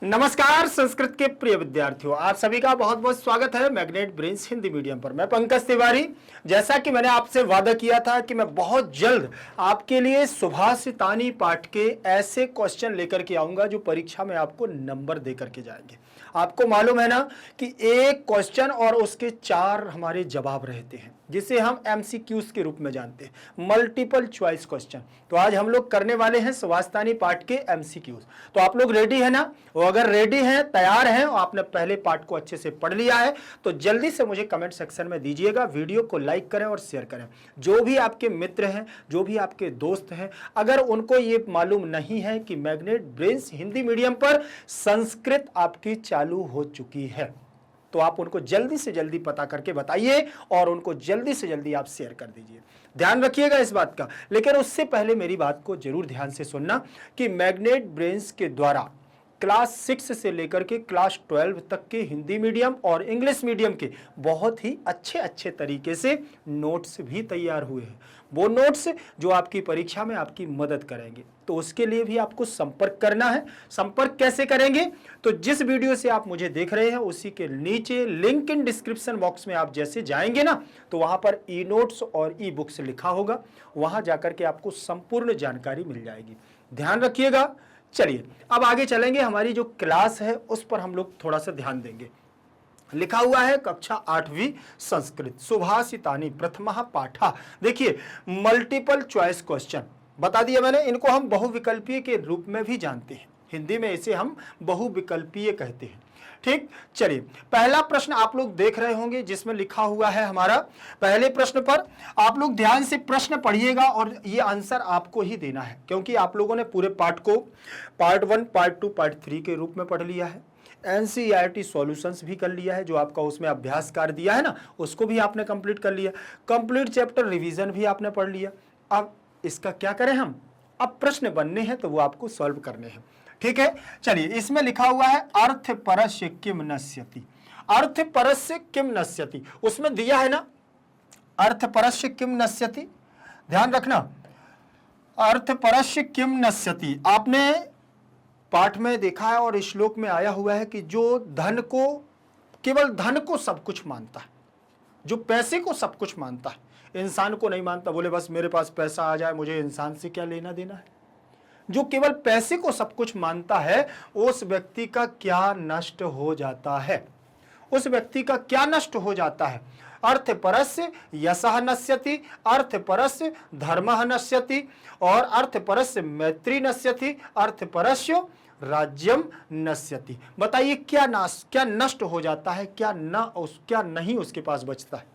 नमस्कार संस्कृत के प्रिय विद्यार्थियों, आप सभी का बहुत बहुत स्वागत है मैग्नेट ब्रेन्स हिंदी मीडियम पर। मैं पंकज तिवारी। जैसा कि मैंने आपसे वादा किया था कि मैं बहुत जल्द आपके लिए सुभाषितानी पाठ के ऐसे क्वेश्चन लेकर के आऊंगा जो परीक्षा में आपको नंबर दे करके जाएंगे। आपको मालूम है ना कि एक क्वेश्चन और उसके 4 हमारे जवाब रहते हैं, जिसे हम MCQs के रूप में जानते हैं, मल्टीपल चॉइस क्वेश्चन। तो आज हम लोग करने वाले हैं सुभाषितानी पाठ के MCQs। तो आप लोग रेडी है ना? वो अगर रेडी हैं, तैयार हैं और आपने पहले पार्ट को अच्छे से पढ़ लिया है तो जल्दी से मुझे कमेंट सेक्शन में दीजिएगा। वीडियो को लाइक करें और शेयर करें। जो भी आपके मित्र हैं, जो भी आपके दोस्त हैं, अगर उनको ये मालूम नहीं है कि मैग्नेट ब्रेन्स हिंदी मीडियम पर संस्कृत आपकी चालू हो चुकी है, तो आप उनको जल्दी से जल्दी पता करके बताइए और उनको जल्दी से जल्दी आप शेयर कर दीजिए। ध्यान रखिएगा इस बात का। लेकिन उससे पहले मेरी बात को जरूर ध्यान से सुनना कि मैग्नेट ब्रेन्स के द्वारा क्लास 6 से लेकर के क्लास 12 तक के हिंदी मीडियम और इंग्लिश मीडियम के बहुत ही अच्छे तरीके से नोट्स भी तैयार हुए हैं। वो नोट्स जो आपकी परीक्षा में आपकी मदद करेंगे। तो उसके लिए भी आपको संपर्क करना है। संपर्क कैसे करेंगे? तो जिस वीडियो से आप मुझे देख रहे हैं उसी के नीचे लिंक इन डिस्क्रिप्शन बॉक्स में आप जैसे जाएंगे ना, तो वहां पर ई नोट्स और ई बुक्स लिखा होगा। वहां जाकर के आपको संपूर्ण जानकारी मिल जाएगी। ध्यान रखिएगा। चलिए अब आगे चलेंगे। हमारी जो क्लास है उस पर हम लोग थोड़ा सा ध्यान देंगे। लिखा हुआ है कक्षा 8वीं संस्कृत सुभाषितानी प्रथमः पाठः। देखिए मल्टीपल चॉइस क्वेश्चन बता दिया मैंने। इनको हम बहुविकल्पीय के रूप में भी जानते हैं। हिंदी में इसे हम बहुविकल्पीय कहते हैं। ठीक, चलिए पहला प्रश्न आप लोग देख रहे होंगे जिसमें लिखा हुआ है हमारा। पहले प्रश्न पर आप लोग ध्यान से प्रश्न पढ़िएगा और ये आंसर आपको ही देना है, क्योंकि आप लोगों ने पूरे पाठ को पार्ट 1, पार्ट 2, पार्ट 3 के रूप में पढ़ लिया है। NCERT सॉल्यूशंस भी कर लिया है, जो आपका उसमें अभ्यास कार्य दिया है ना, उसको भी आपने कंप्लीट कर लिया। कंप्लीट चैप्टर रिवीजन भी आपने पढ़ लिया। अब इसका क्या करें हम? अब प्रश्न बनने हैं तो वो आपको सॉल्व करने हैं। ठीक है, चलिए इसमें लिखा हुआ है अर्थ परस्य किम नश्यति। अर्थ परस्य किम नश्यति उसमें दिया है ना, अर्थ परस्य किम नश्यति। ध्यान रखना, अर्थ परस्य किम नश्यति आपने पाठ में देखा है और श्लोक में आया हुआ है कि जो धन को, केवल धन को सब कुछ मानता है, जो पैसे को सब कुछ मानता है, इंसान को नहीं मानता। बोले बस मेरे पास पैसा आ जाए, मुझे इंसान से क्या लेना देना है। जो केवल पैसे को सब कुछ मानता है उस व्यक्ति का क्या नष्ट हो जाता है? उस व्यक्ति का क्या नष्ट हो जाता है? अर्थ परस्य यशः नश्यति, अर्थ परस्य धर्मः नश्यति और अर्थ परस्य मैत्री नश्यति, अर्थ परस्य राज्यम नश्यति। बताइए क्या नष्ट हो जाता है, क्या नहीं उसके पास बचता है।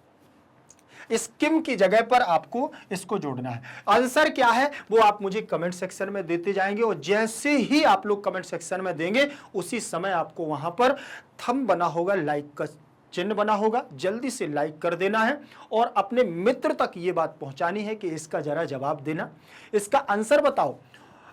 इस किम की जगह पर आपको इसको जोड़ना है। आंसर क्या है वो आप मुझे कमेंट सेक्शन में देते जाएंगे और जैसे ही आप लोग कमेंट सेक्शन में देंगे उसी समय आपको वहां पर थंब बना होगा, लाइक का चिन्ह बना होगा, जल्दी से लाइक कर देना है और अपने मित्र तक ये बात पहुंचानी है कि इसका जरा जवाब देना, इसका आंसर बताओ।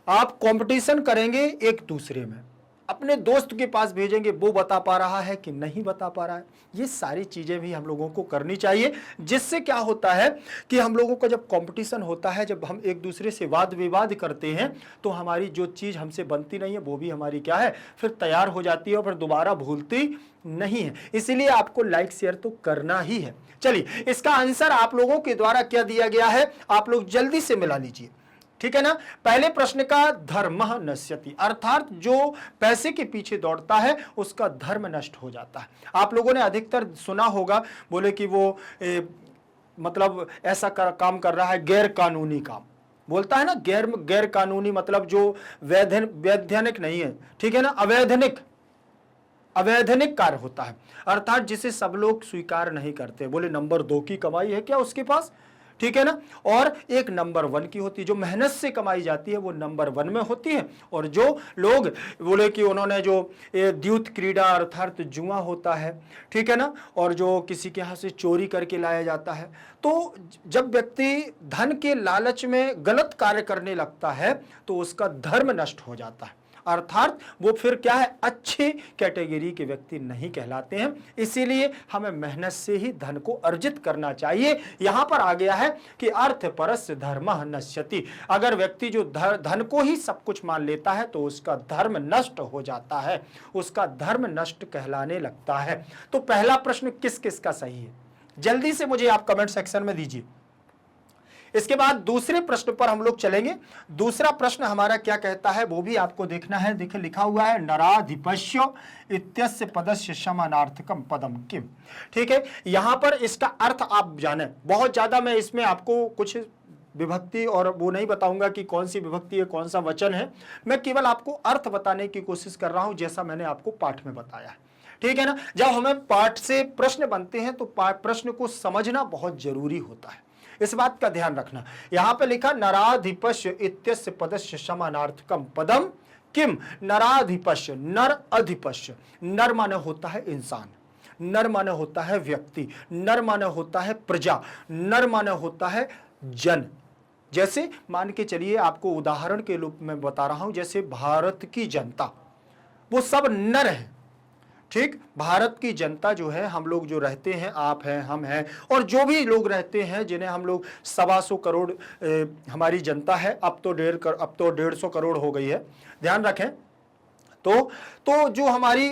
आप कंपटीशन करेंगे एक दूसरे में, अपने दोस्त के पास भेजेंगे, वो बता पा रहा है कि नहीं बता पा रहा है। ये सारी चीजें भी हम लोगों को करनी चाहिए, जिससे क्या होता है कि हम लोगों का जब कंपटीशन होता है, जब हम एक दूसरे से वाद विवाद करते हैं, तो हमारी जो चीज हमसे बनती नहीं है वो भी हमारी क्या है, फिर तैयार हो जाती है और फिर दोबारा भूलती नहीं है। इसीलिए आपको लाइक शेयर तो करना ही है। चलिए इसका आंसर आप लोगों के द्वारा क्या दिया गया है, आप लोग जल्दी से मिला लीजिए। ठीक है ना। पहले प्रश्न का धर्मः नश्यति, अर्थात जो पैसे के पीछे दौड़ता है उसका धर्म नष्ट हो जाता है। आप लोगों ने अधिकतर सुना होगा, बोले कि वो मतलब ऐसा काम कर रहा है, गैर कानूनी काम बोलता है ना। गैर कानूनी मतलब जो वैधानिक नहीं है, ठीक है ना, अवैधानिक कार्य होता है, अर्थात जिसे सब लोग स्वीकार नहीं करते। बोले नंबर 2 की कमाई है क्या उसके पास, ठीक है ना, और एक नंबर 1 की होती है। जो मेहनत से कमाई जाती है वो नंबर 1 में होती है, और जो लोग बोले कि उन्होंने जो द्यूत क्रीड़ा अर्थात जुआ होता है, ठीक है ना, और जो किसी के यहाँ से चोरी करके लाया जाता है, तो जब व्यक्ति धन के लालच में गलत कार्य करने लगता है तो उसका धर्म नष्ट हो जाता है। अर्थात वो फिर क्या है, अच्छी कैटेगरी के व्यक्ति नहीं कहलाते हैं। इसीलिए हमें मेहनत से ही धन को अर्जित करना चाहिए। यहां पर आ गया है कि अर्थ परस्य धर्मः नश्यति। अगर व्यक्ति जो धन को ही सब कुछ मान लेता है तो उसका धर्म नष्ट हो जाता है, उसका धर्म नष्ट कहलाने लगता है। तो पहला प्रश्न किस किस का सही है, जल्दी से मुझे आप कमेंट सेक्शन में दीजिए। इसके बाद दूसरे प्रश्न पर हम लोग चलेंगे। दूसरा प्रश्न हमारा क्या कहता है वो भी आपको देखना है। देखिए लिखा हुआ है नराधिपस्य इत्यस्य पदस्य समानार्थकम पदम किम। ठीक है, यहां पर इसका अर्थ आप जाने, बहुत ज्यादा मैं इसमें आपको कुछ विभक्ति और वो नहीं बताऊंगा कि कौन सी विभक्ति है, कौन सा वचन है। मैं केवल आपको अर्थ बताने की कोशिश कर रहा हूं, जैसा मैंने आपको पाठ में बताया है। ठीक है ना, जब हमें पाठ से प्रश्न बनते हैं तो प्रश्न को समझना बहुत जरूरी होता है, इस बात का ध्यान रखना। यहां पे लिखा नराधिपस्य इत्यस्य पदस्य समानार्थकम पदम किम। नराधिपस्य, नर अधिपस्य। नर माने होता है इंसान, नर माने होता है व्यक्ति, नर माने होता है प्रजा, नर माने होता है जन। जैसे मान के चलिए, आपको उदाहरण के रूप में बता रहा हूं, जैसे भारत की जनता वो सब नर है। ठीक, भारत की जनता जो है, हम लोग जो रहते हैं, आप हैं, हम हैं, और जो भी लोग रहते हैं जिन्हें हम लोग 125 करोड़ हमारी जनता है। अब तो 150 करोड़ हो गई है, ध्यान रखें। तो जो हमारी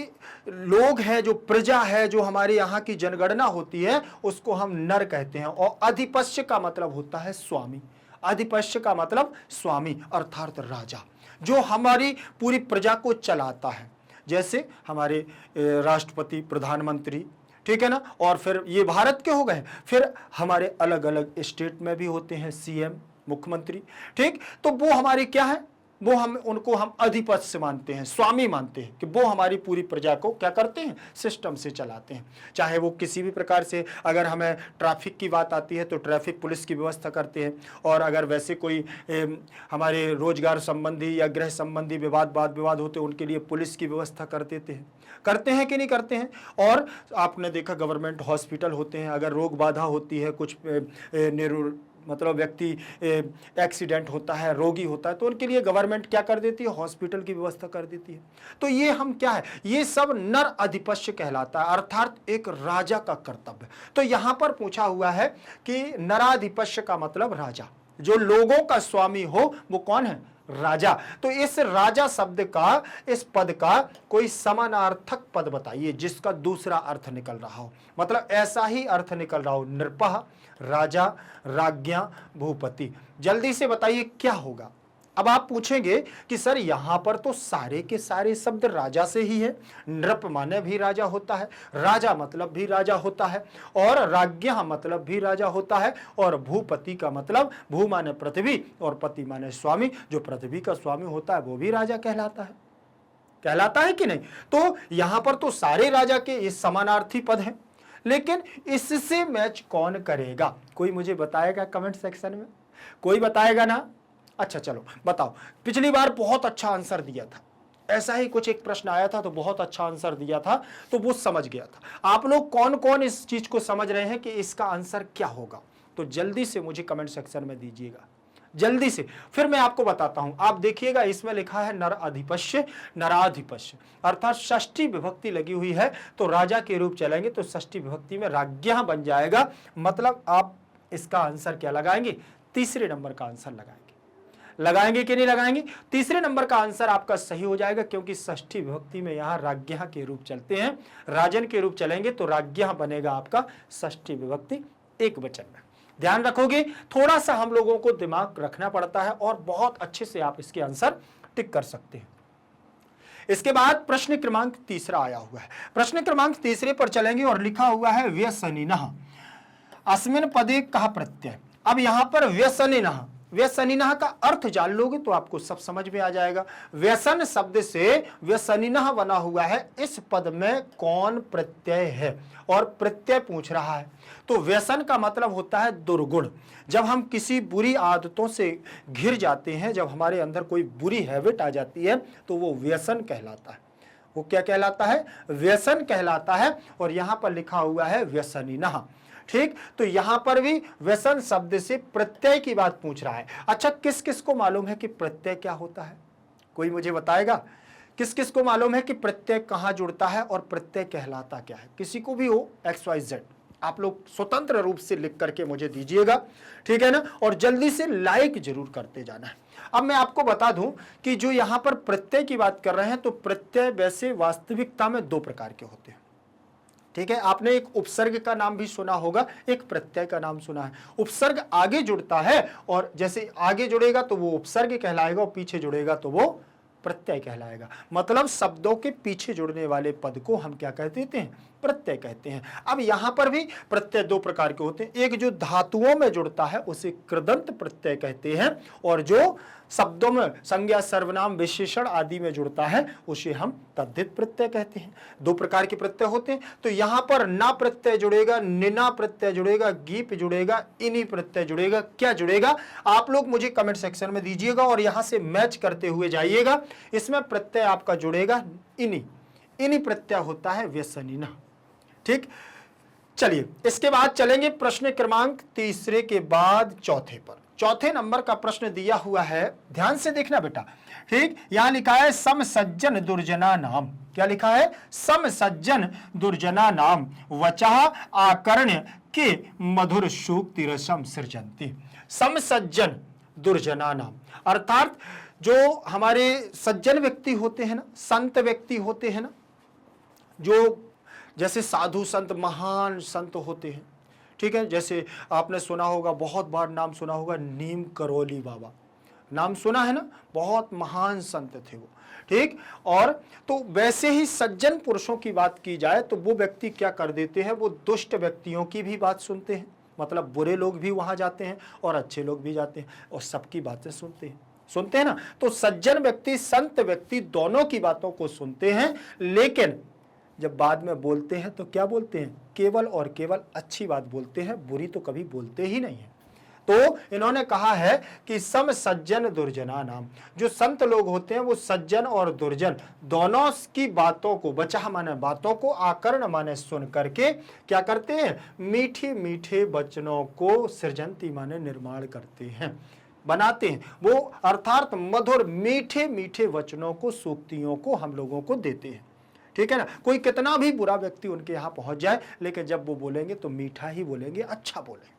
लोग हैं, जो प्रजा है, जो हमारे यहाँ की जनगणना होती है, उसको हम नर कहते हैं। और अधिपस्य का मतलब होता है स्वामी। अधिपस्य का मतलब स्वामी अर्थात राजा, जो हमारी पूरी प्रजा को चलाता है। जैसे हमारे राष्ट्रपति, प्रधानमंत्री, ठीक है ना, और फिर ये भारत के हो गए। फिर हमारे अलग अलग स्टेट में भी होते हैं सीएम, मुख्यमंत्री। ठीक, तो वो हमारे क्या है, वो उनको हम अधिपस्य मानते हैं, स्वामी मानते हैं, कि वो हमारी पूरी प्रजा को क्या करते हैं, सिस्टम से चलाते हैं। चाहे वो किसी भी प्रकार से, अगर हमें ट्रैफिक की बात आती है तो ट्रैफिक पुलिस की व्यवस्था करते हैं, और अगर वैसे कोई हमारे रोजगार संबंधी या गृह संबंधी वाद विवाद होते हैं, उनके लिए पुलिस की व्यवस्था कर देते हैं। करते हैं कि नहीं करते हैं। और आपने देखा गवर्नमेंट हॉस्पिटल होते हैं, अगर रोग बाधा होती है, कुछ मतलब व्यक्ति एक्सीडेंट होता है, रोगी होता है, तो उनके लिए गवर्नमेंट क्या कर देती है, हॉस्पिटल की व्यवस्था कर देती है। तो ये हम क्या है, ये सब नर अधिपस्य कहलाता है, अर्थात एक राजा का कर्तव्य। तो यहां पर पूछा हुआ है कि नराधिपस्य का मतलब राजा, जो लोगों का स्वामी हो वो कौन है, राजा। तो इस राजा शब्द का, इस पद का कोई समानार्थक पद बताइए जिसका दूसरा अर्थ निकल रहा हो, मतलब ऐसा ही अर्थ निकल रहा हो, नृपः, राजा, राज्ञा, भूपति। जल्दी से बताइए क्या होगा। अब आप पूछेंगे कि सर यहां पर तो सारे के सारे शब्द राजा से ही है। नृप माने भी राजा होता है, राजा मतलब भी राजा होता है, और राज्ञा मतलब भी राजा होता है, और भूपति का मतलब भू माने पृथ्वी और पति माने स्वामी, जो पृथ्वी का स्वामी होता है वो भी राजा कहलाता है कि नहीं। तो यहां पर तो सारे राजा के ये समानार्थी पद हैं, लेकिन इससे मैच कौन करेगा, कोई मुझे बताएगा कमेंट सेक्शन में, कोई बताएगा ना। अच्छा चलो बताओ, पिछली बार बहुत अच्छा आंसर दिया था, ऐसा ही कुछ एक प्रश्न आया था तो बहुत अच्छा आंसर दिया था, तो वो समझ गया था। आप लोग कौन कौन इस चीज को समझ रहे हैं कि इसका आंसर क्या होगा, तो जल्दी से मुझे कमेंट सेक्शन में दीजिएगा, जल्दी से, फिर मैं आपको बताता हूं। आप देखिएगा इसमें लिखा है नर अधिपस्य, नराधिपस्य, अर्थात षष्ठी विभक्ति लगी हुई है, तो राजा के रूप चलेंगे तो षष्ठी विभक्ति में राज्ञा बन जाएगा। मतलब आप इसका आंसर क्या लगाएंगे, तीसरे नंबर का आंसर लगाएंगे कि नहीं लगाएंगे। तीसरे नंबर का आंसर आपका सही हो जाएगा, क्योंकि षष्ठी विभक्ति में यहां राज्ञा के रूप चलते हैं, राजन के रूप चलेंगे तो राज्ञा बनेगा आपका षष्ठी विभक्ति एक वचन में। ध्यान रखोगे, थोड़ा सा हम लोगों को दिमाग रखना पड़ता है और बहुत अच्छे से आप इसके आंसर टिक कर सकते हैं। इसके बाद प्रश्न क्रमांक तीसरा आया हुआ है, प्रश्न क्रमांक तीसरे पर चलेंगे और लिखा हुआ है व्यसनिनः अस्मिन् पदे कः प्रत्यय। अब यहां पर व्यसनिनः, व्यसनिनः का अर्थ जान लोगे तो आपको सब समझ में आ जाएगा। व्यसन शब्द से व्यसनिनः बना हुआ है, इस पद में कौन प्रत्यय है, और प्रत्यय पूछ रहा है। तो व्यसन का मतलब होता है दुर्गुण। जब हम किसी बुरी आदतों से घिर जाते हैं, जब हमारे अंदर कोई बुरी हैबिट आ जाती है, तो वो व्यसन कहलाता है। वो क्या कहलाता है, व्यसन कहलाता है। और यहां पर लिखा हुआ है व्यसनिनः। ठीक, तो यहां पर भी व्यसन शब्द से प्रत्यय की बात पूछ रहा है। अच्छा, किस किस को मालूम है कि प्रत्यय क्या होता है, कोई मुझे बताएगा किस किस को मालूम है कि प्रत्यय कहाँ जुड़ता है और प्रत्यय कहलाता क्या है? किसी को भी हो XYZ, आप लोग स्वतंत्र रूप से लिख करके मुझे दीजिएगा, ठीक है ना। और जल्दी से लाइक जरूर करते जाना है। अब मैं आपको बता दूं कि जो यहां पर प्रत्यय की बात कर रहे हैं, तो प्रत्यय वैसे वास्तविकता में दो प्रकार के होते हैं, ठीक है। आपने एक उपसर्ग का नाम भी सुना होगा, एक प्रत्यय का नाम सुना है। उपसर्ग आगे जुड़ता है और जैसे आगे जुड़ेगा तो वो उपसर्ग कहलाएगा और पीछे जुड़ेगा तो वो प्रत्यय कहलाएगा। मतलब शब्दों के पीछे जुड़ने वाले पद को हम क्या कह देते हैं? प्रत्यय कहते हैं। अब यहां पर भी प्रत्यय दो प्रकार के होते हैं, एक जो धातुओं में जुड़ता है उसे कृदंत प्रत्यय कहते हैं, और जो शब्दों में संज्ञा सर्वनाम विशेषण आदि में जुड़ता है उसे हम तद्धित प्रत्यय कहते हैं। दो प्रकार के प्रत्यय होते हैं। तो यहां पर ना प्रत्यय जुड़ेगा, निना प्रत्यय जुड़ेगा, गीप जुड़ेगा, इनी प्रत्यय जुड़ेगा। क्या जुड़ेगा? आप लोग मुझे कमेंट सेक्शन में दीजिएगा और यहां से मैच करते हुए जाइएगा। इसमें प्रत्यय आपका जुड़ेगा इनी, इनी प्रत्यय होता है व्यसनीना, ठीक। चलिए इसके बाद चलेंगे प्रश्न क्रमांक तीसरे के बाद चौथे पर। चौथे नंबर का प्रश्न दिया हुआ है, ध्यान से देखना बेटा, ठीक। यहां लिखा है सम सज्जन दुर्जना नाम। क्या लिखा है? सम सज्जन दुर्जना नाम वचः आकर्ण्य के मधुर सूक्ति रसम सृजंती। सम सज्जन दुर्जना नाम अर्थात जो हमारे सज्जन व्यक्ति होते हैं ना, संत व्यक्ति होते हैं ना, जो जैसे साधु संत, महान संत होते हैं, ठीक है। जैसे आपने सुना होगा, बहुत बार नाम सुना होगा, नीम करोली बाबा, नाम सुना है ना, बहुत महान संत थे वो, ठीक। और तो वैसे ही सज्जन पुरुषों की बात की जाए तो वो व्यक्ति क्या कर देते हैं, वो दुष्ट व्यक्तियों की भी बात सुनते हैं, मतलब बुरे लोग भी वहां जाते हैं और अच्छे लोग भी जाते हैं और सबकी बातें सुनते हैं ना। तो सज्जन व्यक्ति, संत व्यक्ति दोनों की बातों को सुनते हैं, लेकिन जब बाद में बोलते हैं तो क्या बोलते हैं? केवल और केवल अच्छी बात बोलते हैं, बुरी तो कभी बोलते ही नहीं है। तो इन्होंने कहा है कि सम सज्जन दुर्जना नाम, जो संत लोग होते हैं वो सज्जन और दुर्जन दोनों की बातों को, बचा माने बातों को, आकर्ण माने सुन करके क्या करते हैं? मीठे मीठे वचनों को सृजंती माने निर्माण करते हैं, बनाते हैं। वो अर्थात मधुर मीठे मीठे वचनों को, सूक्तियों को हम लोगों को देते हैं, ठीक है ना। कोई कितना भी बुरा व्यक्ति उनके यहां पहुंच जाए, लेकिन जब वो बोलेंगे तो मीठा ही बोलेंगे, अच्छा बोलेंगे।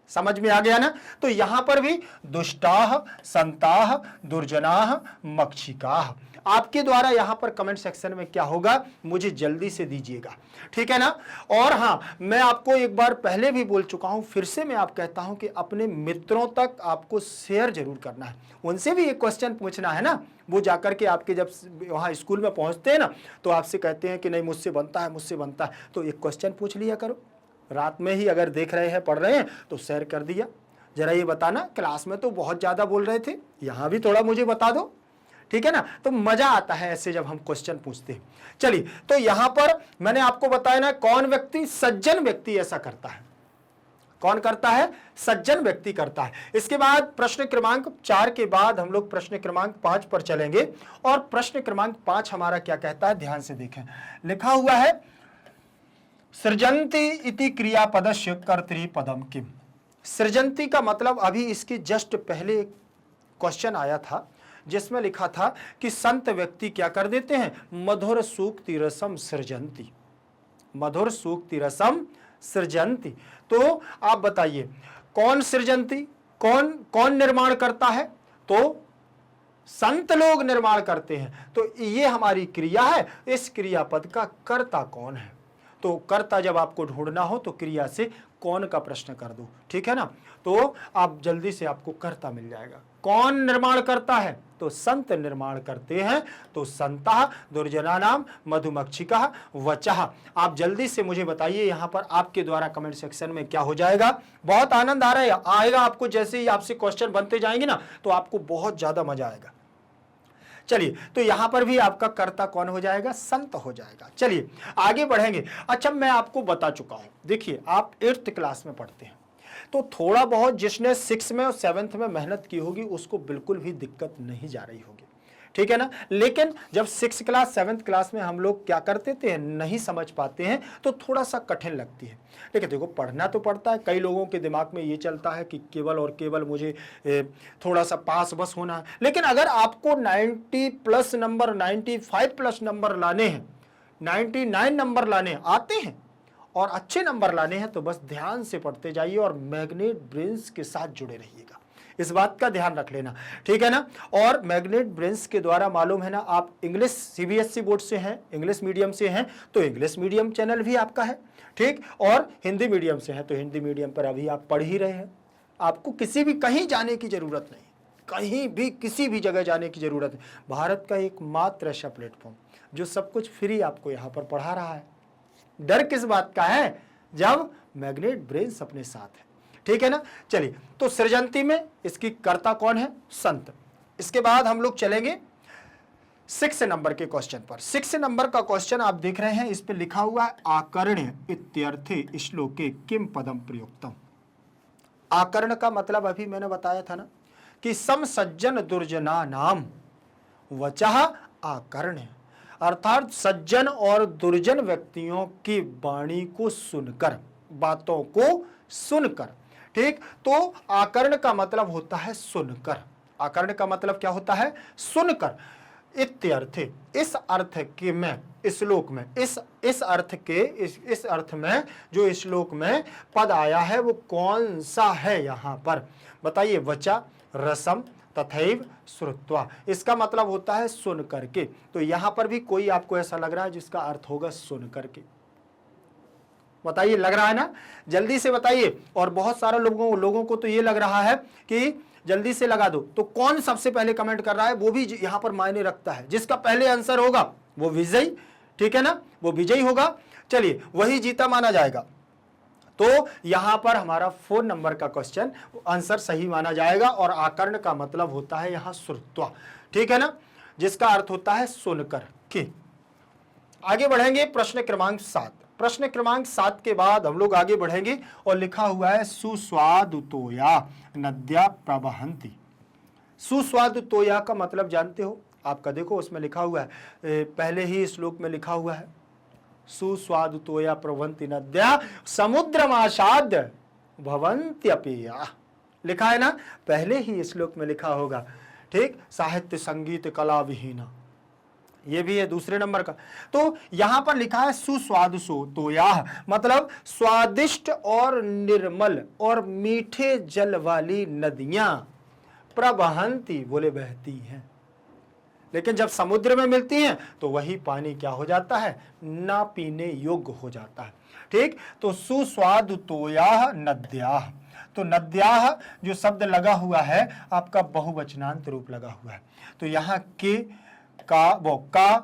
समझ में आ गया ना। तो यहां पर भी दुष्टाह, संताह, दुर्जनाह, मक्षिकाह, आपके द्वारा यहां पर कमेंट सेक्शन में क्या होगा मुझे जल्दी से दीजिएगा, ठीक है ना। और हां, मैं आपको एक बार पहले भी बोल चुका हूं, फिर से मैं आप कहता हूं कि अपने मित्रों तक आपको शेयर जरूर करना है, उनसे भी एक क्वेश्चन पूछना है ना। वो जाकर के आपके जब वहां स्कूल में पहुंचते हैं ना तो आपसे कहते हैं कि नहीं मुझसे बनता है, मुझसे बनता है, तो एक क्वेश्चन पूछ लिया करो। रात में ही अगर देख रहे हैं, पढ़ रहे हैं तो शेयर कर दिया, जरा ये बताना क्लास में तो बहुत ज्यादा बोल रहे थे, यहां भी थोड़ा मुझे बता दो, ठीक है ना। तो मजा आता है ऐसे जब हम क्वेश्चन पूछते हैं। चलिए, तो यहां पर मैंने आपको बताया ना, कौन व्यक्ति? सज्जन व्यक्ति ऐसा करता है। कौन करता है? सज्जन व्यक्ति करता है। इसके बाद प्रश्न क्रमांक 4 के बाद हम लोग प्रश्न क्रमांक 5 पर चलेंगे, और प्रश्न क्रमांक 5 हमारा क्या कहता है, ध्यान से देखें। लिखा हुआ है सृजंती इति क्रियापदस्य कर्तृपदम किम। सृजंती का मतलब अभी इसके जस्ट पहले क्वेश्चन आया था जिसमें लिखा था कि संत व्यक्ति क्या कर देते हैं? मधुर सूक्ति रसम सृजंती, मधुर सूक्ति रसम सृजंती। तो आप बताइए कौन सृजंती, कौन निर्माण करता है? तो संत लोग निर्माण करते हैं। तो ये हमारी क्रिया है, इस क्रियापद का कर्ता कौन है? तो कर्ता जब आपको ढूंढना हो तो क्रिया से कौन का प्रश्न कर दो, ठीक है ना। तो आप जल्दी से आपको कर्ता मिल जाएगा। कौन निर्माण करता है? तो संत निर्माण करते हैं। तो संता दुर्जना नाम मधुमक्षिका वचः। आप जल्दी से मुझे बताइए यहां पर आपके द्वारा कमेंट सेक्शन में क्या हो जाएगा। बहुत आनंद आ रहा है, आएगा आपको, जैसे ही आपसे क्वेश्चन बनते जाएंगे ना तो आपको बहुत ज्यादा मजा आएगा। चलिए, तो यहां पर भी आपका कर्ता कौन हो जाएगा? संत हो जाएगा। चलिए आगे बढ़ेंगे। अच्छा, मैं आपको बता चुका हूं, देखिए आप 8th क्लास में पढ़ते हैं तो थोड़ा बहुत जिसने 6th में और 7th में मेहनत की होगी उसको बिल्कुल भी दिक्कत नहीं जा रही होगी, ठीक है ना। लेकिन जब 6th क्लास 7th क्लास में हम लोग क्या करते थे, नहीं समझ पाते हैं तो थोड़ा सा कठिन लगती है। लेकिन देखो पढ़ना तो पड़ता है। कई लोगों के दिमाग में ये चलता है कि केवल और केवल मुझे थोड़ा सा पास बस होना है। लेकिन अगर आपको 90 प्लस नंबर, 95 प्लस नंबर लाने हैं, 99 नंबर लाने आते हैं और अच्छे नंबर लाने हैं, तो बस ध्यान से पढ़ते जाइए और मैग्नेट ब्रेन्स के साथ जुड़े रहिएगा। इस बात का ध्यान रख लेना, ठीक है ना। और मैग्नेट ब्रेन्स के द्वारा मालूम है ना, आप इंग्लिश सीबीएसई बोर्ड से हैं, इंग्लिश मीडियम से हैं तो इंग्लिश मीडियम चैनल भी आपका है, ठीक। और हिंदी मीडियम से हैं तो हिंदी मीडियम पर अभी आप पढ़ ही रहे हैं। आपको किसी भी कहीं जाने की जरूरत नहीं, कहीं भी किसी भी जगह जाने की जरूरत नहीं। भारत का एकमात्र ऐसा प्लेटफॉर्म जो सब कुछ फ्री आपको यहाँ पर पढ़ा रहा है। डर किस बात का है जब मैग्नेट ब्रेन्स अपने साथ है, ठीक है ना। चलिए, तो सृजंती में इसकी कर्ता कौन है, संत। इसके बाद हम लोग चलेंगे 6 नंबर के क्वेश्चन पर। 6 नंबर का क्वेश्चन आप देख रहे हैं, इस पे लिखा हुआ है आकर्ण्य इत्यर्थे श्लोके किम पदम प्रयुक्तम। आकर्ण का मतलब अभी मैंने बताया था ना कि सम सज्जन दुर्जना नाम वचः आकर्ण्य, अर्थात सज्जन और दुर्जन व्यक्तियों की वाणी को सुनकर, बातों को सुनकर, ठीक। तो आकर्ण का मतलब होता है सुनकर। आकर्ण का मतलब क्या होता है, सुनकर। इत्यर्थे, इस अर्थ के में, इस श्लोक में, इस अर्थ के इस अर्थ में जो इस श्लोक में पद आया है वो कौन सा है यहां पर बताइए। वचा, रसम, तथैव, श्रुत्वा, इसका मतलब होता है सुन करके। तो यहां पर भी कोई आपको ऐसा लग रहा है जिसका अर्थ होगा सुन करके, बताइए, लग रहा है ना, जल्दी से बताइए। और बहुत सारे लोगों को तो ये लग रहा है कि जल्दी से लगा दो। तो कौन सबसे पहले कमेंट कर रहा है वो भी यहां पर मायने रखता है। जिसका पहले आंसर होगा वो विजयी, ठीक है ना, वो विजयी होगा। चलिए, वही जीता माना जाएगा। तो यहां पर हमारा 4 नंबर का क्वेश्चन आंसर सही माना जाएगा। और आकर्ण का मतलब होता है यहां श्रुत्वा, ठीक है ना, जिसका अर्थ होता है सुनकर के। आगे बढ़ेंगे प्रश्न क्रमांक 7। प्रश्न क्रमांक 7 के बाद हम लोग आगे बढ़ेंगे और लिखा हुआ है सुस्वादुतोया नद्या प्रवहंती। सुस्वादुतोया का मतलब जानते हो आपका, देखो उसमें लिखा हुआ है, पहले ही श्लोक में लिखा हुआ है सुस्वादुतोया प्रवहंती नद्या समुद्रमाशाद भवन्त्यपेया, लिखा है ना, पहले ही श्लोक में लिखा होगा, ठीक। साहित्य संगीत कला विहीना, ये भी है दूसरे नंबर का। तो यहां पर लिखा है सुस्वादुसो तोया, मतलब स्वादिष्ट और निर्मल और मीठे जल वाली नदियां प्रवहंती, बोले बहती हैं। लेकिन जब समुद्र में मिलती हैं तो वही पानी क्या हो जाता है, ना पीने योग्य हो जाता है, ठीक। तो सुस्वादुतोया नद्या, तो नद्या जो शब्द लगा हुआ है आपका बहुवचनांत रूप लगा हुआ है। तो यहां के का, वो का,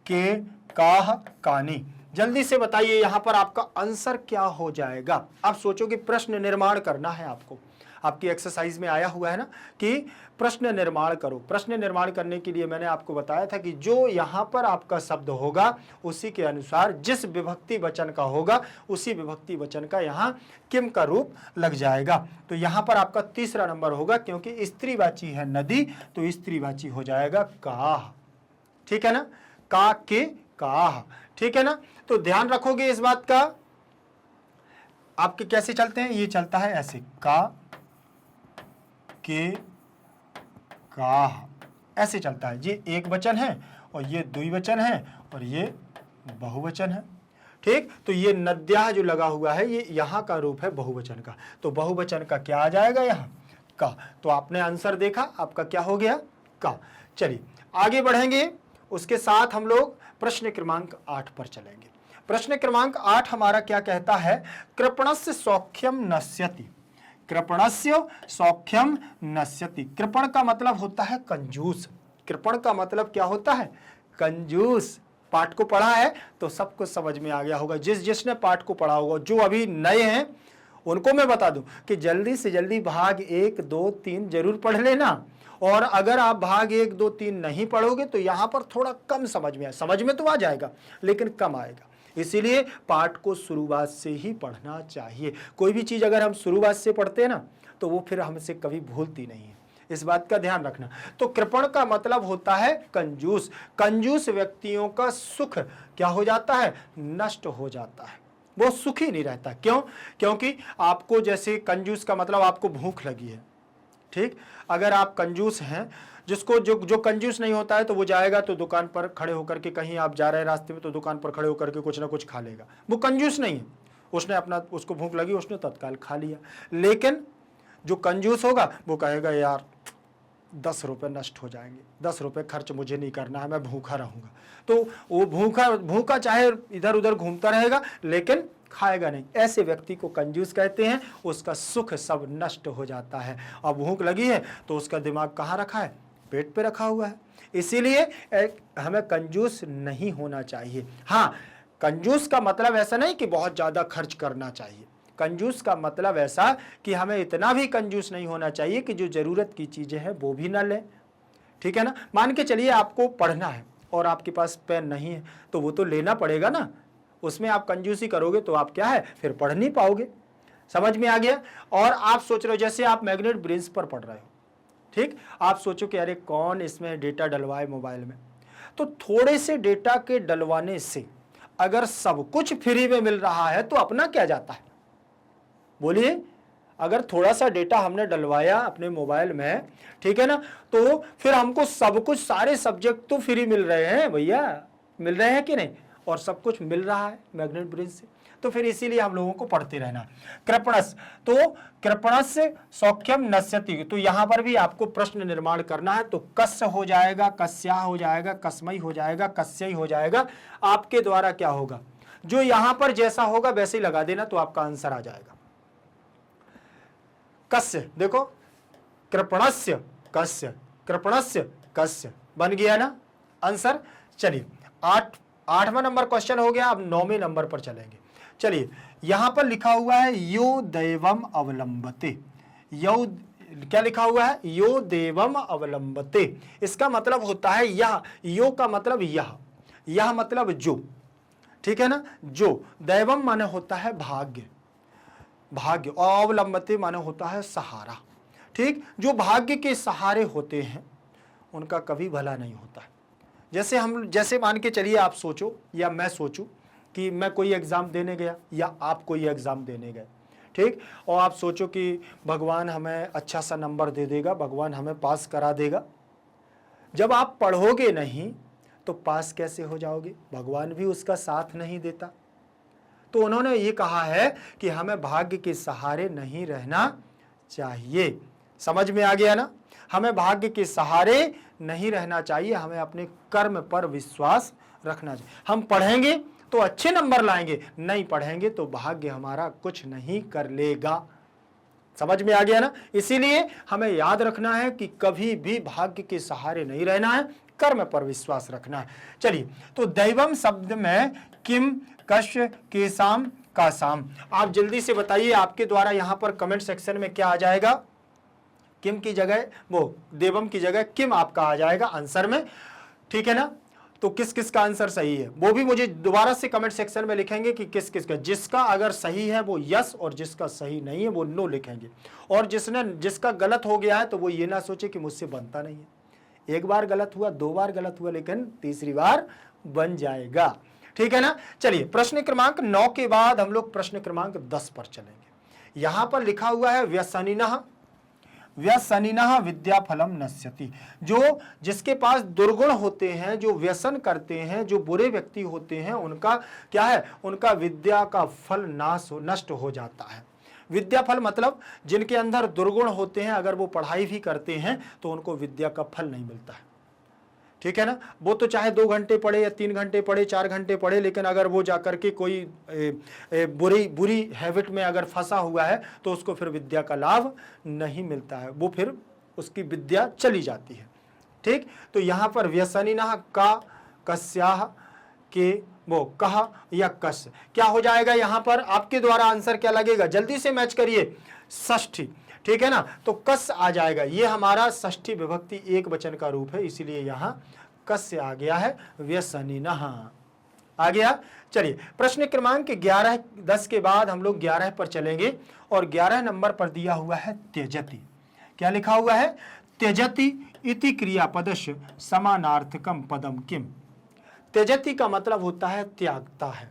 के, काह, कानी, जल्दी से बताइए यहां पर आपका आंसर क्या हो जाएगा। आप सोचो कि प्रश्न निर्माण करना है आपको, आपकी एक्सरसाइज में आया हुआ है ना कि प्रश्न निर्माण करो। प्रश्न निर्माण करने के लिए मैंने आपको बताया था कि जो यहां पर आपका शब्द होगा उसी के अनुसार जिस विभक्ति वचन का होगा उसी विभक्ति वचन का यहां किम का रूप लग जाएगा। तो यहां पर आपका तीसरा नंबर होगा, क्योंकि स्त्रीवाची है नदी तो स्त्रीवाची हो जाएगा काह, ठीक है ना, का, के, काह, ठीक है ना। तो ध्यान रखोगे इस बात का। आपके कैसे चलते हैं, ये चलता है ऐसे, का, के, काह, ऐसे चलता है। ये एक वचन है और ये द्विवचन है और ये बहुवचन है, ठीक। तो ये नद्या जो लगा हुआ है ये यहां का रूप है बहुवचन का। तो बहुवचन का क्या आ जाएगा यहां, का। तो आपने आंसर देखा, आपका क्या हो गया, का। चलिए आगे बढ़ेंगे, उसके साथ हम लोग प्रश्न क्रमांक 8 पर चलेंगे। प्रश्न क्रमांक 8 हमारा क्या कहता है, कृपणस्य सौख्यम नश्यति। कृपणस्य सौख्यम नश्यति, कृपण का मतलब होता है कंजूस। कृपण का मतलब क्या होता है, कंजूस। पाठ को पढ़ा है तो सबको समझ में आ गया होगा, जिसने पाठ को पढ़ा होगा। जो अभी नए हैं उनको मैं बता दूं कि जल्दी से जल्दी भाग 1, 2, 3 जरूर पढ़ लेना। और अगर आप भाग 1, 2, 3 नहीं पढ़ोगे तो यहां पर थोड़ा कम समझ में समझ में तो आ जाएगा लेकिन कम आएगा। इसीलिए पाठ को शुरुआत से ही पढ़ना चाहिए। कोई भी चीज अगर हम शुरुआत से पढ़ते हैं ना तो वो फिर हमसे कभी भूलती नहीं है। इस बात का ध्यान रखना। तो कृपण का मतलब होता है कंजूस। कंजूस व्यक्तियों का सुख क्या हो जाता है? नष्ट हो जाता है, वो सुखी नहीं रहता। क्यों? क्योंकि आपको, जैसे कंजूस का मतलब आपको भूख लगी है, ठीक, अगर आप कंजूस हैं, जिसको जो कंजूस नहीं होता है तो वो जाएगा तो दुकान पर खड़े होकर के, कहीं आप जा रहे हैं रास्ते में तो दुकान पर खड़े होकर के कुछ ना कुछ खा लेगा, वो कंजूस नहीं है, उसने अपना, उसको भूख लगी उसने तत्काल खा लिया। लेकिन जो कंजूस होगा वो कहेगा यार 10 रुपये नष्ट हो जाएंगे, 10 रुपये खर्च मुझे नहीं करना है, मैं भूखा रहूंगा। तो वो भूखा चाहे इधर उधर घूमता रहेगा लेकिन खाएगा नहीं। ऐसे व्यक्ति को कंजूस कहते हैं। उसका सुख सब नष्ट हो जाता है। अब भूख लगी है तो उसका दिमाग कहाँ रखा है? पेट पे रखा हुआ है। इसीलिए हमें कंजूस नहीं होना चाहिए। हाँ, कंजूस का मतलब ऐसा नहीं कि बहुत ज़्यादा खर्च करना चाहिए। कंजूस का मतलब ऐसा कि हमें इतना भी कंजूस नहीं होना चाहिए कि जो ज़रूरत की चीज़ें हैं वो भी ना लें, ठीक है ना। मान के चलिए आपको पढ़ना है और आपके पास पेन नहीं है तो वो तो लेना पड़ेगा ना, उसमें आप कंजूसी करोगे तो आप क्या है, फिर पढ़ नहीं पाओगे। समझ में आ गया? और आप सोच रहे हो, जैसे आप मैग्नेट ब्रेन्स पर पढ़ रहे हो, ठीक, आप सोचो कि अरे कौन इसमें डेटा डलवाए मोबाइल में, तो थोड़े से डेटा के डलवाने से अगर सब कुछ फ्री में मिल रहा है तो अपना क्या जाता है? बोलिए, अगर थोड़ा सा डेटा हमने डलवाया अपने मोबाइल में, ठीक है ना, तो फिर हमको सब कुछ, सारे सब्जेक्ट तो फ्री मिल रहे हैं भैया, मिल रहे हैं कि नहीं, और सब कुछ मिल रहा है मैग्नेट ब्रेन्स से, तो फिर इसीलिए हम लोगों को पढ़ते रहना। कृपणस्य, तो कृपणस्य सौख्यम नश्यति, तो यहां पर भी आपको प्रश्न निर्माण करना है। तो कस्य हो जाएगा, कस्या हो जाएगा, कस्मई हो जाएगा, कस्यई हो जाएगा। आपके द्वारा क्या होगा, जो यहां पर जैसा होगा वैसे ही लगा देना तो आपका आंसर आ जाएगा। कस्य, देखो, कृपणस्य कस्य, कृपणस्य कस्य, बन गया ना आंसर। चलिए, 8वां नंबर क्वेश्चन हो गया। अब 9वें नंबर पर चलेंगे। चलिए, यहां पर लिखा हुआ है यो दैवम अवलंबते। यो क्या लिखा हुआ है? यो देवम अवलंबते। इसका मतलब होता है यह, यो का मतलब यह मतलब जो, ठीक है ना। जो दैवम माने होता है भाग्य, भाग्य, और अवलंबते माने होता है सहारा, ठीक। जो भाग्य के सहारे होते हैं उनका कभी भला नहीं होता है। जैसे मान के चलिए आप सोचो या मैं सोचूं कि मैं कोई एग्जाम देने गया या आप कोई एग्जाम देने गए, ठीक, और आप सोचो कि भगवान हमें अच्छा सा नंबर दे देगा, भगवान हमें पास करा देगा। जब आप पढ़ोगे नहीं तो पास कैसे हो जाओगे? भगवान भी उसका साथ नहीं देता। तो उन्होंने ये कहा है कि हमें भाग्य के सहारे नहीं रहना चाहिए। समझ में आ गया ना? हमें भाग्य के सहारे नहीं रहना चाहिए, हमें अपने कर्म पर विश्वास रखना चाहिए। हम पढ़ेंगे तो अच्छे नंबर लाएंगे, नहीं पढ़ेंगे तो भाग्य हमारा कुछ नहीं कर लेगा। समझ में आ गया ना? इसीलिए हमें याद रखना है कि कभी भी भाग्य के सहारे नहीं रहना है, कर्म पर विश्वास रखना है। चलिए, तो दैवम शब्द में किम, कश्य, केसाम, कासाम, आप जल्दी से बताइए आपके द्वारा यहां पर कमेंट सेक्शन में क्या आ जाएगा? किम की जगह, वो देवम की जगह किम आपका आ जाएगा आंसर में, ठीक है ना। तो किस किस का आंसर सही है वो भी मुझे दोबारा से कमेंट सेक्शन में लिखेंगे कि किस किस का। जिसका अगर सही है वो यस और जिसका सही नहीं है वो नो लिखेंगे। और जिसका गलत हो गया है तो वो ये ना सोचे कि मुझसे बनता नहीं है। एक बार गलत हुआ, 2 बार गलत हुआ, लेकिन तीसरी बार बन जाएगा, ठीक है ना। चलिए, प्रश्न क्रमांक 9 के बाद हम लोग प्रश्न क्रमांक 10 पर चलेंगे। यहां पर लिखा हुआ है व्यसनिनः, व्यसनिनः विद्याफलम नश्यति। जो जिसके पास दुर्गुण होते हैं, जो व्यसन करते हैं, जो बुरे व्यक्ति होते हैं, उनका क्या है? उनका विद्या का फल नष्ट हो जाता है। विद्या फल मतलब जिनके अंदर दुर्गुण होते हैं, अगर वो पढ़ाई भी करते हैं तो उनको विद्या का फल नहीं मिलता है, ठीक है ना। वो तो चाहे 2 घंटे पढ़े या 3 घंटे पढ़े, 4 घंटे पढ़े, लेकिन अगर वो जाकर के कोई बुरी हैबिट में अगर फंसा हुआ है तो उसको फिर विद्या का लाभ नहीं मिलता है, वो फिर उसकी विद्या चली जाती है, ठीक। तो यहाँ पर व्यसनिनः का, कस्याः के, वो कहा या कस, क्या हो जाएगा यहाँ पर? आपके द्वारा आंसर क्या लगेगा? जल्दी से मैच करिए। षष्ठी, ठीक है ना। तो कस आ जाएगा, ये हमारा षष्ठी विभक्ति एक वचन का रूप है, इसीलिए यहाँ कस से आ गया है व्यसनिनः, आ गया। चलिए, प्रश्न क्रमांक 11, 10 के बाद हम लोग 11 पर चलेंगे और 11 नंबर पर दिया हुआ है त्यजति। क्या लिखा हुआ है? त्यजति इति क्रियापदस्य समानार्थकम पदम किम। त्यजति का मतलब होता है त्यागता है,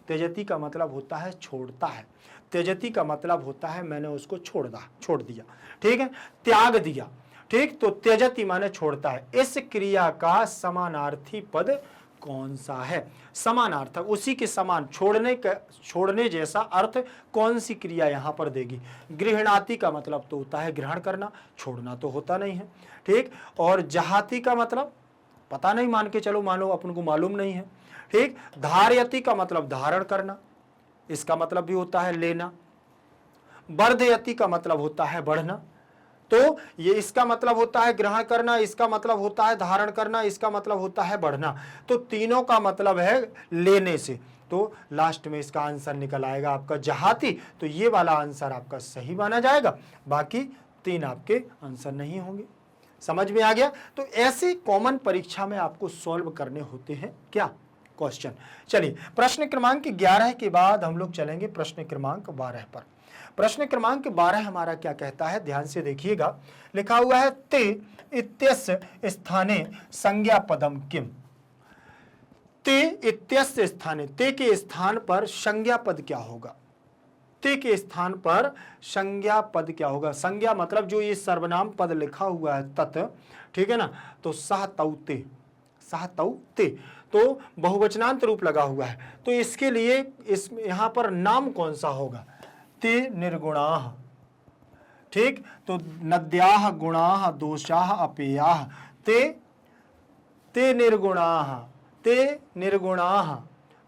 त्यजति का मतलब होता है छोड़ता है, त्यजति का मतलब होता है मैंने उसको छोड़ दिया, ठीक है, त्याग दिया, ठीक। तो त्यजति माने छोड़ता है। इस क्रिया का समानार्थी पद कौन सा है? समानार्थक, उसी के समान, छोड़ने जैसा अर्थ कौन सी क्रिया यहां पर देगी? गृहणाति का मतलब तो होता है ग्रहण करना, छोड़ना तो होता नहीं है, ठीक। और जहाति का मतलब पता नहीं, मान के चलो, मानो अपन को मालूम नहीं है, ठीक। धारयति का मतलब धारण करना, इसका मतलब भी होता है लेना। वर्धयति का मतलब होता है बढ़ना। तो ये इसका मतलब होता है ग्रहण करना, इसका मतलब होता है धारण करना, इसका मतलब होता है बढ़ना। तो तीनों का मतलब है लेने से। तो लास्ट में इसका आंसर निकल आएगा आपका जहाती। तो ये वाला आंसर आपका सही माना जाएगा, बाकी तीन आपके आंसर नहीं होंगे। समझ में आ गया? तो ऐसे कॉमन परीक्षा में आपको सॉल्व करने होते हैं क्या क्वेश्चन। चलिए प्रश्न क्रमांक 11 के बाद हम लोग चलेंगे प्रश्न क्रमांक 12 पर। प्रश्न क्रमांक 12 हमारा क्या कहता है, ध्यान से देखिएगा। लिखा हुआ है ते इत्यस्य स्थाने संज्ञा पदम किम। ते इत्यस्य स्थाने, ते के स्थान पर संज्ञा पद क्या होगा? ते के स्थान पर संज्ञा पद क्या होगा? संज्ञा मतलब जो ये सर्वनाम पद लिखा हुआ है तत्, ठीक है ना। तो सह तौ ते, सह तौ ते, तो बहुवचनांत रूप लगा हुआ है। तो इसके लिए इस यहां पर नाम कौन सा होगा? ते निर्गुणाः, ठीक। तो नद्याः गुणाः दोषाः अपेयाः, ते निर्गुणाः, ते निर्गुणाः।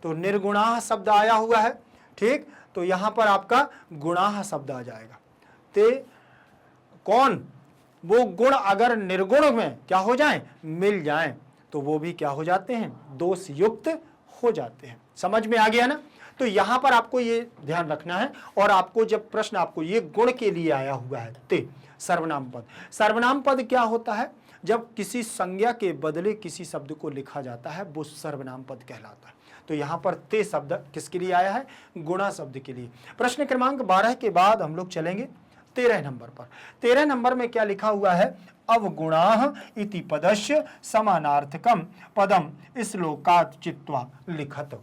तो निर्गुणाः शब्द आया हुआ है, ठीक। तो यहां पर आपका गुणाः शब्द आ जाएगा। ते कौन? वो गुण अगर निर्गुण में क्या हो जाएं, मिल जाएं, तो वो भी क्या हो जाते हैं, दोष युक्त हो जाते हैं। समझ में आ गया ना? तो यहां पर आपको ये ध्यान रखना है। और आपको जब प्रश्न आपको ये गुण के लिए आया हुआ है ते सर्वनाम पद, सर्वनाम पद क्या होता है? जब किसी संज्ञा के बदले किसी शब्द को लिखा जाता है वो सर्वनाम पद कहलाता है। तो यहां पर ते शब्द किसके लिए आया है? गुणा शब्द के लिए। प्रश्न क्रमांक 12 के बाद हम लोग चलेंगे 13 नंबर पर। 13 नंबर में क्या लिखा हुआ है? अवगुणाः इति पदस्य समानार्थकम पदम श्लोकात् चित्वा लिखत।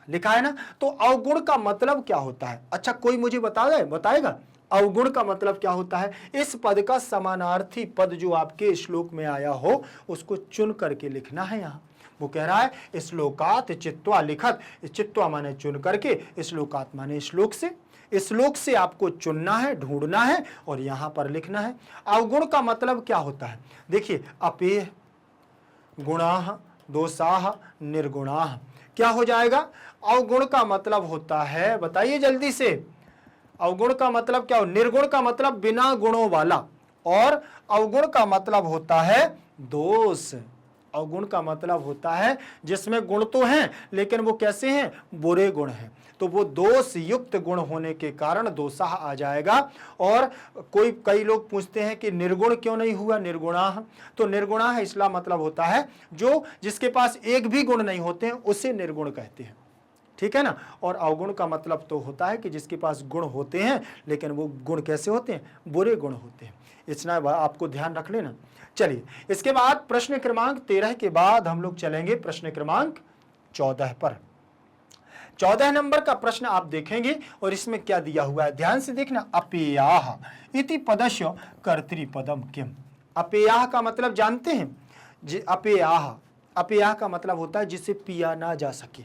लिखा है ना। तो अवगुण का मतलब क्या होता है? अच्छा कोई मुझे बताएगा अवगुण का मतलब क्या होता है? इस पद का समानार्थी पद जो आपके श्लोक में आया हो उसको चुन करके लिखना है। यहाँ वो कह रहा है श्लोकात चित्वा लिखत। चित्वा माने चुन करके, श्लोकात माने श्लोक से, श्लोक से आपको चुनना है, ढूंढना है और यहां पर लिखना है। अवगुण का मतलब क्या होता है? देखिए अपेय, गुणाः, दोषाः, निर्गुणाः, क्या हो जाएगा? अवगुण का मतलब होता है, बताइए जल्दी से, अवगुण का मतलब क्या हो? निर्गुण का मतलब बिना गुणों वाला, और अवगुण का मतलब होता है दोष। अवगुण का मतलब होता है जिसमें गुण तो हैं लेकिन वो कैसे हैं? बुरे गुण हैं। तो वो दोष युक्त गुण होने के कारण दोषाः आ जाएगा। और कई लोग पूछते हैं कि निर्गुण क्यों नहीं हुआ? निर्गुणाः। तो निर्गुणाः इसका मतलब होता है जो जिसके पास एक भी गुण नहीं होते हैं उसे निर्गुण कहते हैं, ठीक है ना। और अवगुण का मतलब तो होता है कि जिसके पास गुण होते हैं लेकिन वो गुण कैसे होते हैं? बुरे गुण होते हैं। इतना आपको ध्यान रख लेना। चलिए इसके बाद प्रश्न क्रमांक 13 के बाद हम लोग चलेंगे प्रश्न क्रमांक 14 पर। 14 नंबर का प्रश्न आप देखेंगे और इसमें क्या दिया हुआ है, ध्यान से देखना। अपेयाः इति पदस्य कर्तृपदम किम। अपेयाः का मतलब जानते हैं? अपेयाः, अपेयाः का मतलब होता है जिसे पिया ना जा सके।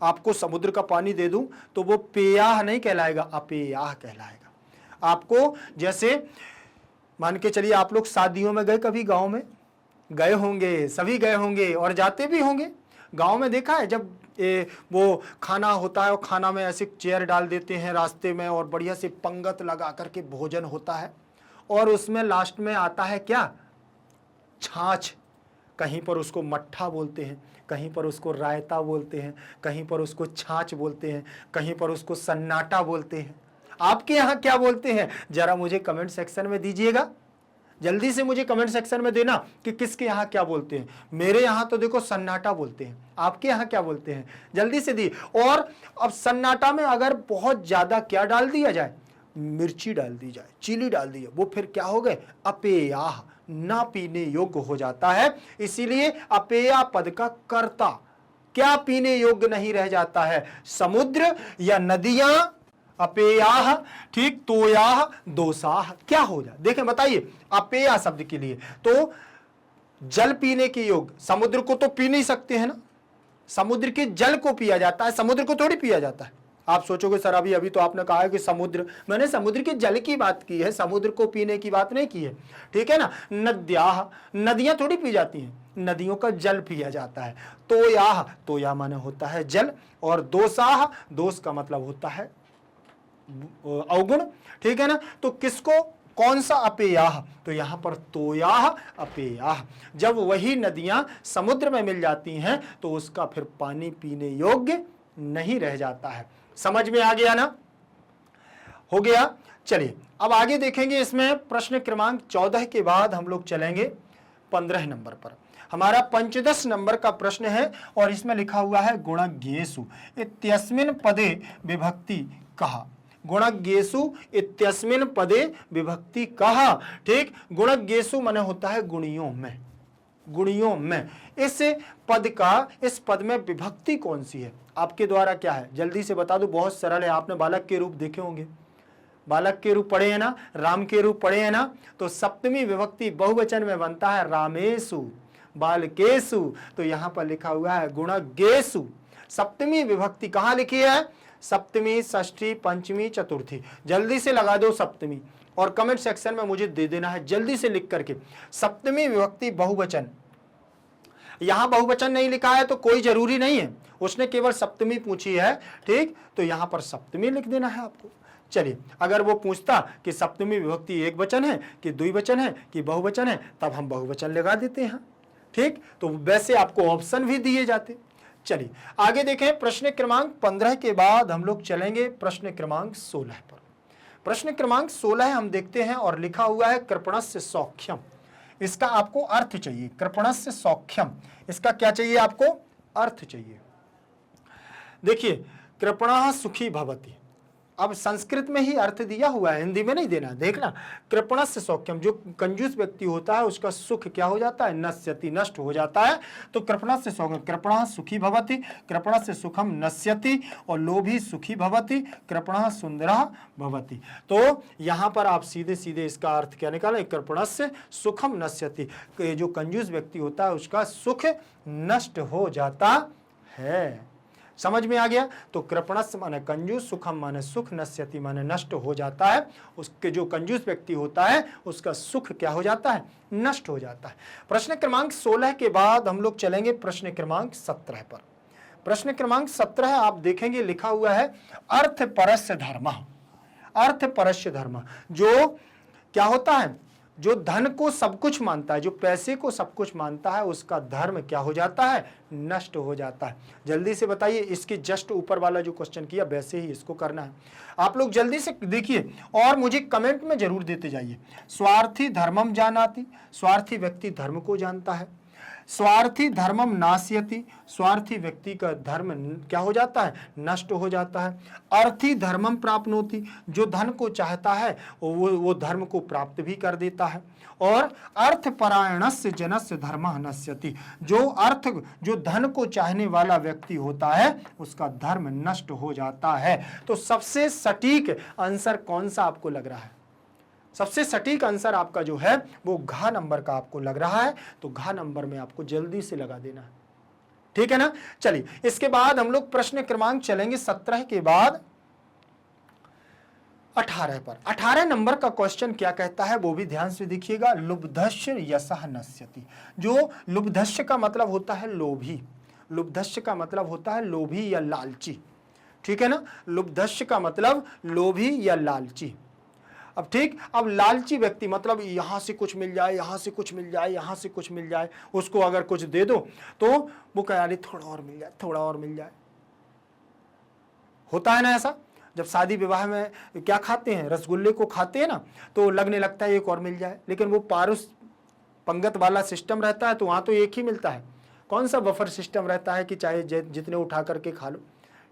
आपको समुद्र का पानी दे दूं तो वो पेयाः नहीं कहलाएगा, अपेयाः कहलाएगा। आपको जैसे मान के चलिए आप लोग शादियों में गए, कभी गांव में गए होंगे, सभी गए होंगे और जाते भी होंगे। गांव में देखा है जब वो खाना होता है और खाना में ऐसे चेयर डाल देते हैं रास्ते में और बढ़िया से पंगत लगा करके भोजन होता है और उसमें लास्ट में आता है क्या? छाछ। कहीं पर उसको मट्ठा बोलते हैं, कहीं पर उसको रायता बोलते हैं, कहीं पर उसको छाछ बोलते हैं, कहीं पर उसको सन्नाटा बोलते हैं। आपके यहाँ क्या बोलते हैं? जरा मुझे कमेंट सेक्शन में दीजिएगा, जल्दी से मुझे कमेंट सेक्शन में देना कि किसके यहाँ क्या बोलते हैं। मेरे यहाँ तो देखो सन्नाटा बोलते हैं, आपके यहाँ क्या बोलते हैं? जल्दी से दी। और अब सन्नाटा में अगर बहुत ज्यादा क्या डाल दिया जाए, मिर्ची डाल दी जाए, चिली डाल दी जाए, वो फिर क्या हो गए? अपेयाह, ना पीने योग्य हो जाता है। इसीलिए अपेया पद का कर्ता क्या पीने योग्य नहीं रह जाता है? समुद्र या नदियां अपेयाह, ठीक, तोयाह, दोसाह, क्या हो जाए? देखें, बताइए, अपेया शब्द के लिए तो जल पीने के योग्य, समुद्र को तो पी नहीं सकते हैं ना, समुद्र के जल को पिया जाता है, समुद्र को थोड़ी पिया जाता है। आप सोचोगे सर अभी तो आपने कहा है कि समुद्र, मैंने समुद्र के जल की बात की है, समुद्र को पीने की बात नहीं की है, ठीक है ना। नद्याह, नदियां थोड़ी पी जाती हैं, नदियों का जल पिया जाता है। तोयाह, तोया माने होता है जल, और दोसाह, दोष का मतलब होता है अवगुण, ठीक है ना। तो किसको, कौन सा अपेयाह? तो यहां पर तोयाह अपेयाह, जब वही नदियां समुद्र में मिल जाती हैं तो उसका फिर पानी पीने योग्य नहीं रह जाता है। समझ में आ गया ना? हो गया। चलिए अब आगे देखेंगे। इसमें प्रश्न क्रमांक 14 के बाद हम लोग चलेंगे 15 नंबर पर। हमारा 15 नंबर का प्रश्न है और इसमें लिखा हुआ है गुणज्ञेषु इत्यस्मिन् पदे विभक्ति कहा। गुणज्ञेषु इत्यस्मिन् पदे विभक्ति कहा, ठीक। गुणज्ञेषु माने होता है गुणियों में, गुणियों में। इस पद का, इस पद में विभक्ति कौन सी है? आपके द्वारा क्या है, जल्दी से बता दो। बहुत सरल है, आपने बालक के रूप देखे होंगे, बालक के रूप पढ़े हैं ना, राम के रूप पढ़े हैं ना। तो सप्तमी विभक्ति बहुवचन में बनता है रामेषु, बालकेषु। तो यहां पर लिखा हुआ है गुणज्ञेषु। सप्तमी विभक्ति कहां लिखी है? सप्तमी, षष्ठी, पंचमी, चतुर्थी। जल्दी से लगा दो सप्तमी और कमेंट सेक्शन में मुझे दे देना है जल्दी से लिख करके। सप्तमी विभक्ति बहुवचन, यहां बहुवचन नहीं लिखा है तो कोई जरूरी नहीं है, उसने केवल सप्तमी पूछी है, ठीक। तो यहां पर सप्तमी लिख देना है आपको। चलिए, अगर वो पूछता कि सप्तमी विभक्ति एक वचन है कि द्विवचन है कि बहुवचन है, तब हम बहुवचन लगा देते हैं, ठीक। तो वैसे आपको ऑप्शन भी दिए जाते। चलिए आगे देखें। प्रश्न क्रमांक 15 के बाद हम लोग चलेंगे प्रश्न क्रमांक 16 पर। प्रश्न क्रमांक 16 हम देखते हैं और लिखा हुआ है कृपणस्य सौख्यम। इसका आपको अर्थ चाहिए, कृपणस्य सौख्यम, इसका क्या चाहिए आपको? अर्थ चाहिए। देखिए, कृपणः सुखी भवति, अब संस्कृत में ही अर्थ दिया हुआ है, हिंदी में नहीं देना। देखना, कृपणस्य सौख्यम, जो कंजूस व्यक्ति होता है उसका सुख क्या हो जाता है? नश्यति, नष्ट हो जाता है। तो कृपणस्य सौख्यम, कृपणः सुखी भवति, कृपणस्य सुखम नश्यति, और लोभी सुखी भवति, कृपणः सुंदरः भवति। तो यहां पर आप सीधे सीधे इसका अर्थ क्या निकालें? कृपणस्य सुखम नश्यति, जो कंजूस व्यक्ति होता है उसका सुख नष्ट हो जाता है। समझ में आ गया? तो कृपणस्य माने कंजूस, सुखम माने सुख, नश्यति माने नष्ट हो जाता है। उसके जो कंजूस व्यक्ति होता है उसका सुख क्या हो जाता है? नष्ट हो जाता है। प्रश्न क्रमांक 16 के बाद हम लोग चलेंगे प्रश्न क्रमांक 17 पर। प्रश्न क्रमांक 17 आप देखेंगे लिखा हुआ है अर्थपरस्य धर्म। अर्थपरस्य धर्म, जो क्या होता है? जो धन को सब कुछ मानता है, जो पैसे को सब कुछ मानता है, उसका धर्म क्या हो जाता है? नष्ट हो जाता है। जल्दी से बताइए, इसके जस्ट ऊपर वाला जो क्वेश्चन किया वैसे ही इसको करना है। आप लोग जल्दी से देखिए और मुझे कमेंट में जरूर देते जाइए। स्वार्थी धर्मम जानाति, स्वार्थी व्यक्ति धर्म को जानता है। स्वार्थी धर्मम नास्यति, स्वार्थी व्यक्ति का धर्म क्या हो जाता है? नष्ट हो जाता है। अर्थी धर्मम प्राप्नोति, जो धन को चाहता है वो धर्म को प्राप्त भी कर देता है। और अर्थपरायणस्य जनस्य धर्मः नश्यति, जो धन को चाहने वाला व्यक्ति होता है उसका धर्म नष्ट हो जाता है। तो सबसे सटीक आंसर कौन सा आपको लग रहा है? सबसे सटीक आंसर आपका जो है वो घ नंबर का आपको लग रहा है। तो घ नंबर में आपको जल्दी से लगा देना है, ठीक है ना। चलिए, इसके बाद हम लोग प्रश्न क्रमांक चलेंगे 17 के बाद 18 पर। 18 नंबर का क्वेश्चन क्या कहता है वो भी ध्यान से देखिएगा। लुब्धस्य यशः नश्यति, जो लुब्धस्य का मतलब होता है लोभी, लुब्धस्य का मतलब होता है लोभी या लालची, ठीक है ना। लुब्धस्य का मतलब लोभी या लालची। अब ठीक, अब लालची व्यक्ति मतलब यहां से कुछ मिल जाए, यहां से कुछ मिल जाए, यहां से कुछ मिल जाए, उसको अगर कुछ दे दो तो वो कह रही थोड़ा और मिल जाए, थोड़ा और मिल जाए। होता है ना ऐसा? जब शादी विवाह में क्या खाते हैं, रसगुल्ले को खाते हैं ना, तो लगने लगता है एक और मिल जाए, लेकिन वो पारुस पंगत वाला सिस्टम रहता है तो वहां तो एक ही मिलता है। कौन सा बफर सिस्टम रहता है कि चाहे जितने उठा करके खा लो,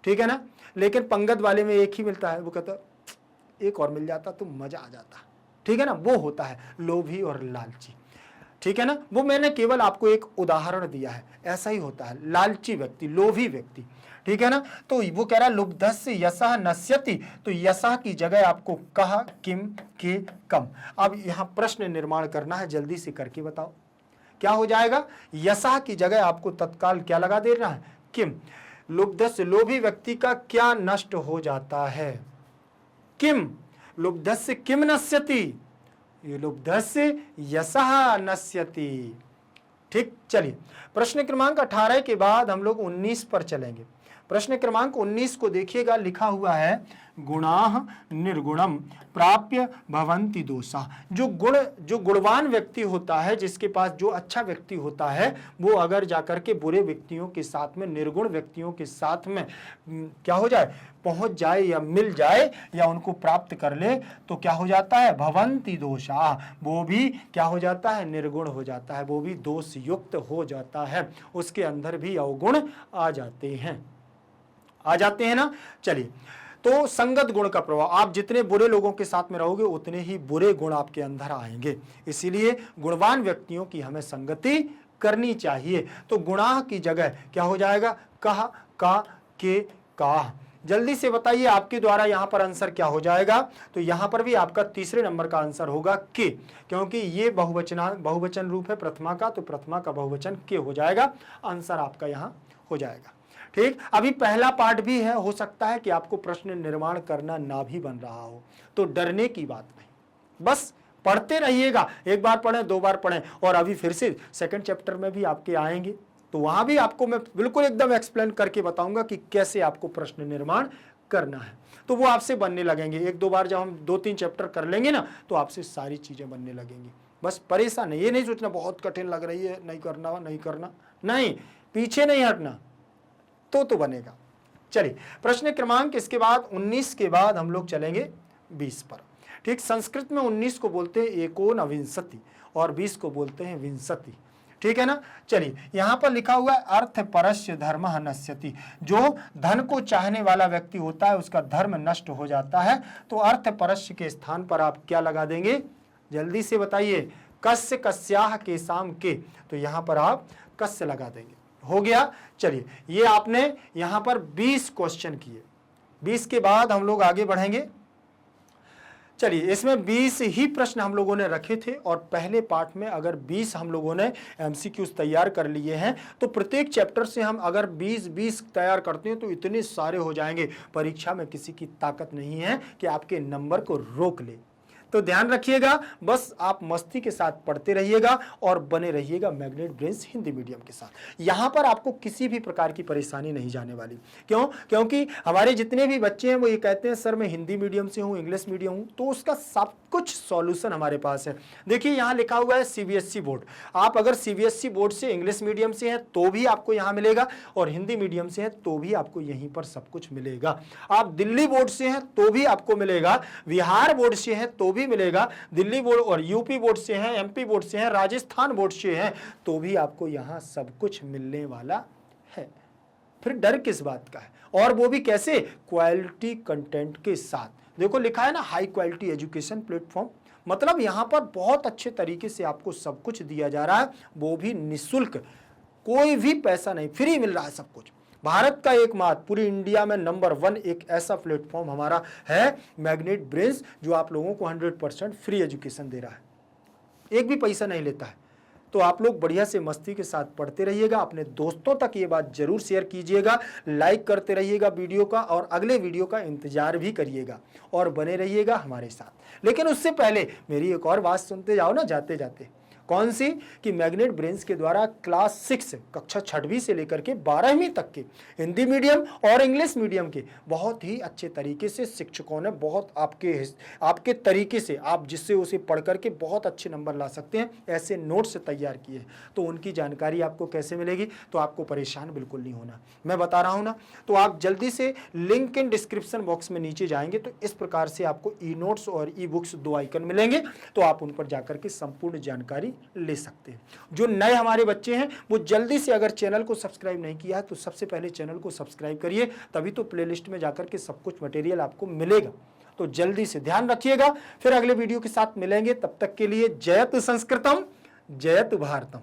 ठीक है ना। लेकिन पंगत वाले में एक ही मिलता है, वो कहता एक और मिल जाता तो मजा आ जाता, ठीक है ना। वो होता है लोभी और लालची, ठीक है ना। वो मैंने केवल आपको एक उदाहरण दिया है, ऐसा ही होता है लालची व्यक्ति, लोभी व्यक्ति, ठीक है ना। तो वो कह रहा है लुब्धस्य यशः नश्यति, तो यशः की जगह आपको कह, किम, के, कम। अब यहां प्रश्न निर्माण करना है, जल्दी से करके बताओ क्या हो जाएगा। यशः की जगह आपको तत्काल क्या लगा देना है, किम। लुब्धस्य लोभी व्यक्ति का क्या नष्ट हो जाता है, किम। लुब्धस्य किम नश्यति, लुब्धस्य यशः नश्यति, ठीक। चलिए प्रश्न क्रमांक 18 के बाद हम लोग 19 पर चलेंगे। प्रश्न क्रमांक 19 को देखिएगा, लिखा हुआ है गुणाः निर्गुणम प्राप्य भवन्ति दोषा। जो गुणवान व्यक्ति होता है, जिसके पास जो अच्छा व्यक्ति होता है, वो अगर जाकर के बुरे व्यक्तियों के साथ में, निर्गुण व्यक्तियों के साथ में क्या हो जाए, पहुंच जाए या मिल जाए या उनको प्राप्त कर ले, तो क्या हो जाता है, भवन्ति दोषा, वो भी क्या हो जाता है, निर्गुण हो जाता है, वो भी दोष युक्त हो जाता है, उसके अंदर भी अवगुण आ जाते हैं ना। चलिए, तो संगत गुण का प्रभाव, आप जितने बुरे लोगों के साथ में रहोगे उतने ही बुरे गुण आपके अंदर आएंगे, इसीलिए गुणवान व्यक्तियों की हमें संगति करनी चाहिए। तो गुणाह की जगह क्या हो जाएगा, कह, का, के, का। जल्दी से बताइए आपके द्वारा यहां पर आंसर क्या हो जाएगा। तो यहां पर भी आपका तीसरे नंबर का आंसर होगा के, क्योंकि ये बहुवचन रूप है प्रथमा का, तो प्रथमा का बहुवचन के हो जाएगा, आंसर आपका यहां हो जाएगा, ठीक। अभी पहला पार्ट भी है, हो सकता है कि आपको प्रश्न निर्माण करना ना भी बन रहा हो, तो डरने की बात नहीं, बस पढ़ते रहिएगा, एक बार पढ़ें, दो बार पढ़ें, और अभी फिर से सेकंड चैप्टर में भी आपके आएंगे, तो वहां भी आपको मैं बिल्कुल एकदम एक्सप्लेन करके बताऊंगा कि कैसे आपको प्रश्न निर्माण करना है, तो वो आपसे बनने लगेंगे। एक दो बार जब हम 2-3 चैप्टर कर लेंगे ना, तो आपसे सारी चीजें बनने लगेंगी। बस परेशान नहीं, ये नहीं सोचना बहुत कठिन लग रही है, नहीं करना, नहीं, पीछे नहीं हटना, तो बनेगा। चलिए प्रश्न क्रमांक इसके बाद 19 के बाद हम लोग चलेंगे 20 पर, ठीक। संस्कृत में 19 को बोलते हैं एकोनविंशति और 20 को बोलते हैं विंशति, ठीक है ना। चलिए यहां पर लिखा हुआ है अर्थ परस्य धर्मः नश्यति, जो धन को चाहने वाला व्यक्ति होता है उसका धर्म नष्ट हो जाता है, तो अर्थ परस्य के स्थान पर आप क्या लगा देंगे, जल्दी से बताइए, कस्य, कस्याः, केसाम, के, तो यहां पर आप कस्य लगा देंगे, हो गया। चलिए ये आपने यहां पर 20 क्वेश्चन किए, 20 के बाद हम लोग आगे बढ़ेंगे। चलिए इसमें 20 ही प्रश्न हम लोगों ने रखे थे, और पहले पार्ट में अगर 20 हम लोगों ने एमसीक्यूज तैयार कर लिए हैं, तो प्रत्येक चैप्टर से हम अगर 20-20 तैयार करते हैं तो इतने सारे हो जाएंगे, परीक्षा में किसी की ताकत नहीं है कि आपके नंबर को रोक ले। तो ध्यान रखिएगा, बस आप मस्ती के साथ पढ़ते रहिएगा और बने रहिएगा मैग्नेट ब्रेन्स हिंदी मीडियम के साथ। यहां पर आपको किसी भी प्रकार की परेशानी नहीं जाने वाली। क्यों? क्योंकि हमारे जितने भी बच्चे हैं वो ये कहते हैं सर मैं हिंदी मीडियम से हूं, इंग्लिश मीडियम हूं, तो उसका सब कुछ सॉल्यूशन हमारे पास है। देखिए यहां लिखा हुआ है सीबीएसई बोर्ड, आप अगर सीबीएसई बोर्ड से इंग्लिश मीडियम से हैं तो भी आपको यहां मिलेगा, और हिंदी मीडियम से हैं तो भी आपको यहीं पर सब कुछ मिलेगा। आप दिल्ली बोर्ड से हैं तो भी आपको मिलेगा, बिहार बोर्ड से हैं तो भी मिलेगा, दिल्ली बोर्ड और यूपी बोर्ड से हैं, एमपी बोर्ड से हैं, राजस्थान बोर्ड से हैं, तो भी आपको यहां सब कुछ मिलने वाला है। फिर डर किस बात का है, और वो भी कैसे, क्वालिटी कंटेंट के साथ। देखो लिखा है ना हाई क्वालिटी एजुकेशन प्लेटफॉर्म, मतलब यहां पर बहुत अच्छे तरीके से आपको सब कुछ दिया जा रहा है, वो भी निःशुल्क, कोई भी पैसा नहीं, फ्री मिल रहा है सब कुछ। भारत का एकमात्र, पूरी इंडिया में नंबर 1 एक ऐसा प्लेटफॉर्म हमारा है मैग्नेट ब्रेन्स, जो आप लोगों को 100% फ्री एजुकेशन दे रहा है, एक भी पैसा नहीं लेता है। तो आप लोग बढ़िया से मस्ती के साथ पढ़ते रहिएगा, अपने दोस्तों तक ये बात जरूर शेयर कीजिएगा, लाइक करते रहिएगा वीडियो का, और अगले वीडियो का इंतजार भी करिएगा, और बने रहिएगा हमारे साथ। लेकिन उससे पहले मेरी एक और बात सुनते जाओ ना जाते जाते। कौन सी? कि मैग्नेट ब्रेन्स के द्वारा क्लास 6 कक्षा 6वीं से लेकर के 12वीं तक के हिंदी मीडियम और इंग्लिश मीडियम के बहुत ही अच्छे तरीके से शिक्षकों ने बहुत आपके तरीके से, आप जिससे उसे पढ़ करके बहुत अच्छे नंबर ला सकते हैं, ऐसे नोट्स तैयार किए हैं। तो उनकी जानकारी आपको कैसे मिलेगी? तो आपको परेशान बिल्कुल नहीं होना, मैं बता रहा हूँ ना। तो आप जल्दी से लिंक इन डिस्क्रिप्शन बॉक्स में नीचे जाएंगे तो इस प्रकार से आपको ई नोट्स और ई बुक्स 2 आइकन मिलेंगे, तो आप उन पर जाकर के संपूर्ण जानकारी ले सकते हैं। जो नए हमारे बच्चे हैं वो जल्दी से, अगर चैनल को सब्सक्राइब नहीं किया है तो सबसे पहले चैनल को सब्सक्राइब करिए, तभी तो प्लेलिस्ट में जाकर के सब कुछ मटेरियल आपको मिलेगा। तो जल्दी से ध्यान रखिएगा। फिर अगले वीडियो के साथ मिलेंगे, तब तक के लिए जयतु संस्कृतम जयतु भारतम।